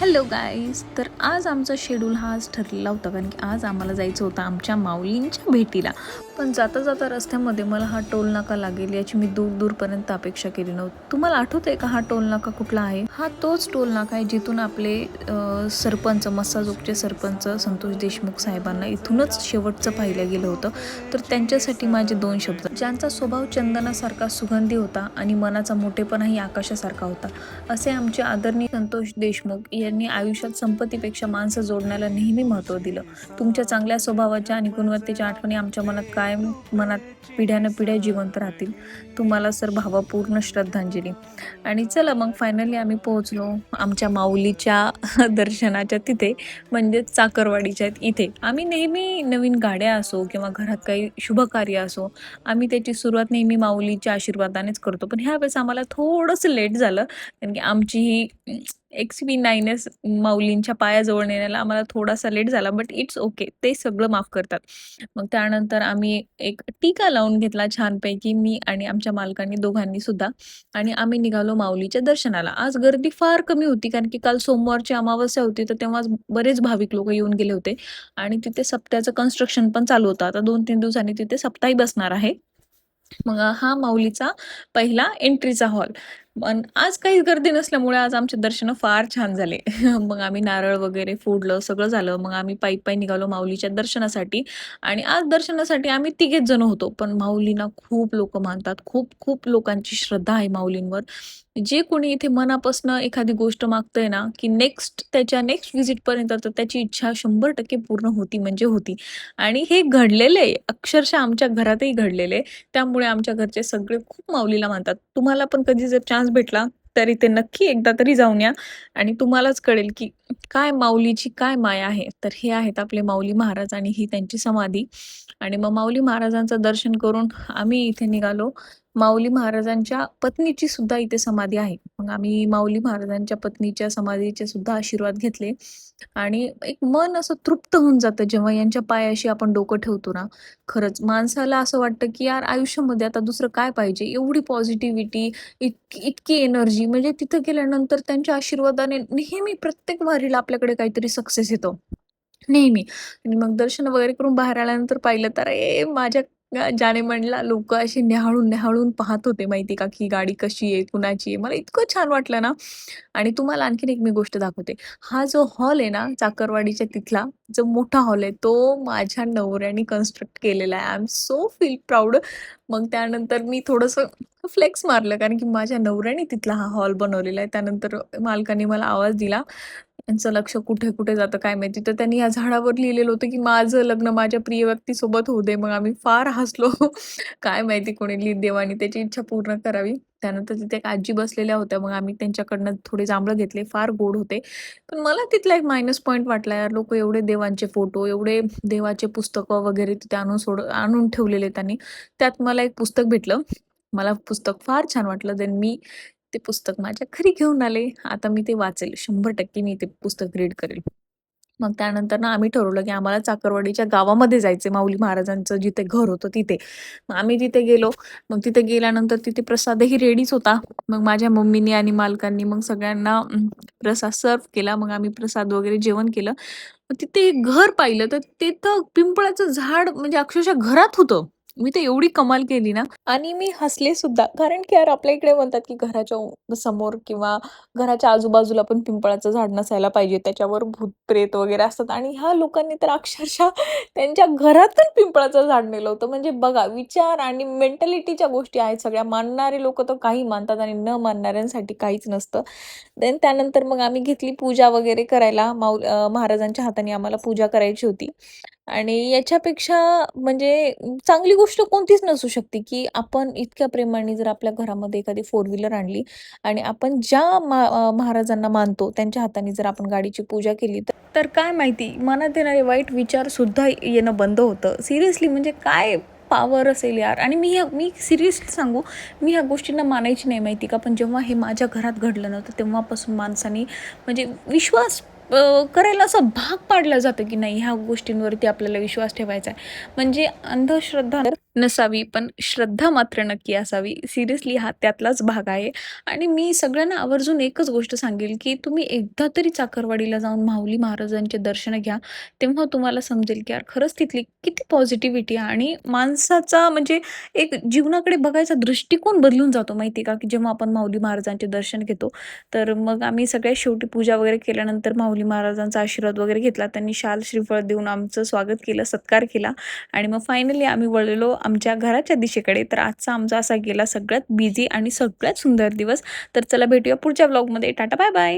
Hello guys. तर आज आमचा शेड्यूल हा आज ठरलेला होता, कारण की आज आम्हाला जायचं होतं आमच्या माऊलींच्या भेटीला. पण जाता जाता रस्त्यामध्ये मला हा टोल नाका लागेल याची मी दूर दूरपर्यंत अपेक्षा केली नव्हती. तुम्हाला आठवत आहे का हा टोल नाका कुठला आहे? हा तोच टोल नाका आहे जिथून आपले सरपंच मस्साजोगचे सरपंच संतोष देशमुख साहेबांना इथूनच शेवटचं पाहिलं गेलं होतं. तर त्यांच्यासाठी माझे 2 शब्द. ज्यांचा स्वभाव चंदनासारखा सुगंधी होता आणि मनाचा मोठेपणाही आकाशासारखा होता, असे आमचे आदरणीय संतोष देशमुख यांनी आयुष्यात संपत्तीपेक्षा माणसं जोडण्याला नेहमी महत्त्व दिलं. तुमच्या चांगल्या स्वभावाच्या आणि गुणवत्तेच्या आठवणी आमच्या मनात पिढ्यानं पिढ्या जिवंत राहतील. तुम्हाला सर भावपूर्ण श्रद्धांजली. आणि चला मग फायनली आम्ही पोहोचलो आमच्या माऊलीच्या दर्शनाच्या तिथे, म्हणजेच चाकरवाडीच्या इथे. आम्ही नेहमी नवीन गाड्या असो किंवा घरात काही शुभकार्य असो, आम्ही त्याची सुरुवात नेहमी माऊलीच्या आशीर्वादानेच करतो. पण ह्यावेळेस आम्हाला थोडंसं लेट झालं, कारण की आमची ही XV9S माऊलींच्या पायाजवळ नेण्याला आम्हाला थोडासा लेट झाला, बट इट्स ओके, ते सगळं माफ करतात. मग त्यानंतर आम्ही एक टीका लावून घेतला छानपैकी, मी आणि आमच्या मालकांनी दोघांनी सुद्धा, आणि आम्ही निघालो माऊलीच्या दर्शनाला. आज गर्दी फार कमी होती, कारण की काल सोमवारची अमावस्या होती, तर तेव्हाच बरेच भाविक लोक येऊन गेले होते आणि तिथे सप्त्याचं कन्स्ट्रक्शन पण चालू होतं. आता 2-3 दिवसांनी तिथे सप्ताही बसणार आहे. मग हा माऊलीचा पहिला एंट्रीचा हॉल. पण आज काहीच गर्दी नसल्यामुळे आज आमचे दर्शनं फार छान झाले. मग आम्ही नारळ वगैरे फोडलं, सगळं झालं. मग आम्ही पायी निघालो माऊलीच्या दर्शनासाठी. आणि आज दर्शनासाठी आम्ही 3घेच जण होतो. पण माऊलींना खूप लोकं मानतात. खूप खूप लोकांची श्रद्धा आहे माऊलींवर. जे कोणी इथे मनापासनं एखादी गोष्ट मागतंय ना, की त्याच्या नेक्स्ट व्हिजिटपर्यंत तर त्याची इच्छा 100% पूर्ण होती म्हणजे होती. आणि हे घडलेलं आहे. अक्षरशः आमच्या घरातही घडलेलं आहे. त्यामुळे आमच्या घरचे सगळे खूप माऊलीला मानतात. तुम्हाला पण कधी जर चान्स भेटला, तरी ते नक्की एकदा तरी जाऊन या आणि तुम्हालाच कळेल, की काय माऊलीची काय माया आहे. तर हे आहेत आपले माऊली महाराज आणि ही त्यांची समाधी. आणि मग माऊली महाराजांचं दर्शन करून आम्ही इथे निघालो. माऊली महाराजांच्या पत्नीची सुद्धा इथे समाधी आहे. मग आम्ही माऊली महाराजांच्या पत्नीच्या समाधीचे सुद्धा आशीर्वाद घेतले आणि एक मन असं तृप्त होऊन जातं जेव्हा यांच्या पायाशी आपण डोकं ठेवतो ना. खरंच माणसाला असं वाटतं, की यार आयुष्यामध्ये आता दुसरं काय पाहिजे? एवढी पॉझिटिव्हिटी, इतकी इतकी एनर्जी, म्हणजे तिथं गेल्यानंतर त्यांच्या आशीर्वादाने नेहमी प्रत्येक वारीला आपल्याकडे काहीतरी सक्सेस येतो. नेहमी. आणि मग दर्शन वगैरे करून बाहेर आल्यानंतर पाहिलं तर माझ्या जानेमनला लोकं अशी न्याहाळून पाहत होते माहिती का, की गाडी कशी आहे, कुणाची आहे. मला इतकं छान वाटलं ना. आणि तुम्हाला आणखीन एक मी गोष्ट दाखवते. हा जो हॉल आहे ना, चाकरवाडीच्या तिथला जो मोठा हॉल आहे, तो माझ्या नवऱ्याने कन्स्ट्रक्ट केलेला आहे. I am so feel proud. मग त्यानंतर मी थोडंसं फ्लेक्स मारलं, कारण की माझ्या नवऱ्याने तिथला हा हॉल बनवलेला आहे. त्यानंतर मालकाने मला आवाज दिला. त्यांचं लक्ष कुठे जातं काय माहिती. तर त्यांनी या झाडावर लिहिलेलं होतं, की माझं लग्न माझ्या प्रिय व्यक्तीसोबत होऊ दे. मग आम्ही फार हसलो. काय माहिती कोणी देवाने त्याची इच्छा पूर्ण करावी. त्यानंतर तिथे एक आजी बसलेल्या होत्या. मग आम्ही त्यांच्याकडनं थोडे जांभळं घेतले. फार गोड होते. पण मला तिथला एक मायनस पॉइंट वाटला यार, लोकं एवढे देवांचे फोटो, एवढे देवाचे पुस्तकं वगैरे तिथे आणून ठेवलेले त्यांनी. त्यात मला एक पुस्तक भेटलं. मला पुस्तक फार छान वाटलं. देन मी ते पुस्तक माझ्या घरी घेऊन आले. आता मी ते वाचेल. 100% मी ते पुस्तक रीड करेल. मग त्यानंतर ना आम्ही ठरवलं, की आम्हाला चाकरवाडीच्या गावामध्ये जायचंय, माऊली महाराजांचं जिथे घर होतं तिथे. मग आम्ही तिथे गेलो. मग तिथे गेल्यानंतर तिथे प्रसादही रेडीच होता. मग माझ्या मम्मीनी आणि मालकांनी मग सगळ्यांना प्रसाद सर्व्ह केला. मग आम्ही प्रसाद वगैरे जेवण केलं. मग तिथे एक घर पाहिलं, तर तिथं पिंपळाचं झाड म्हणजे अक्षरशः घरात होतं. मी तर एवढी कमाल केली ना, आणि मी हसले सुद्धा. कारण की यार आपल्या इकडे म्हणतात, की घराच्या समोर किंवा घराच्या आजूबाजूला पण पिंपळाचं झाड नसायला पाहिजे. त्याच्यावर भूत-प्रेत वगैरे असतात आणि ह्या लोकांनी तर अक्षरशः त्यांच्या घरातून पिंपळाचं झाड नेलं होतं. म्हणजे बघा, विचार आणि मेंटॅलिटीच्या गोष्टी आहेत सगळ्या. मानणारे लोकं तर काही मानतात आणि न मानणाऱ्यांसाठी काहीच नसतं. देन त्यानंतर मग आम्ही घेतली पूजा वगैरे करायला. महाराजांच्या हाताने आम्हाला पूजा करायची होती. आणि याच्यापेक्षा म्हणजे चांगली गोष्ट कोणतीच नसू शकते, की आपण इतक्या प्रेमाने जर आपल्या घरामध्ये एखादी फोर व्हीलर आणली आणि आपण ज्या महाराजांना मानतो त्यांच्या हाताने जर आपण गाडीची पूजा केली, तर तर काय माहिती मनात येणारे वाईट विचार सुद्धा येणं बंद होतं. सिरियसली म्हणजे काय पॉवर असेल यार. आणि मी सिरियसली सांगू, मी ह्या गोष्टींना मानायची नाही माहिती का. पण जेव्हा हे माझ्या घरात घडलं ना, तर तेव्हापासून माणसाने म्हणजे विश्वास करायला असं भाग पाडलं जातं, की नाही ह्या गोष्टींवरती आपल्याला विश्वास ठेवायचा आहे. म्हणजे अंधश्रद्धा नसावी, पण श्रद्धा मात्र नक्की असावी. सिरियसली हा त्यातलाच भाग आहे. आणि मी सगळ्यांना आवर्जून एकच गोष्ट सांगेल, की तुम्ही एकदा तरी चाकरवाडीला जाऊन माऊली महाराजांचे दर्शन घ्या. तेव्हा तुम्हाला समजेल, की यार खरंच तिथली किती पॉझिटिव्हिटी आहे आणि माणसाचा म्हणजे एक जीवनाकडे बघायचा दृष्टिकोन बदलून जातो माहिती आहे का, की जेव्हा आपण माऊली महाराजांचे दर्शन घेतो. तर मग आम्ही सगळ्यात शेवटी पूजा वगैरे केल्यानंतर माऊली महाराजांचा आशीर्वाद वगैरे घेतला. त्यांनी शाल श्रीफळ देऊन आमचं स्वागत केलं, सत्कार केला आणि मग फायनली आम्ही वळलेलो आमच्या घराच्या दिशेकडे. तर आजचा आमचा असा गेला सगळ्यात बिझी आणि सगळ्यात सुंदर दिवस. तर चला भेटूया पुढच्या व्लॉगमध्ये. Tata bye bye.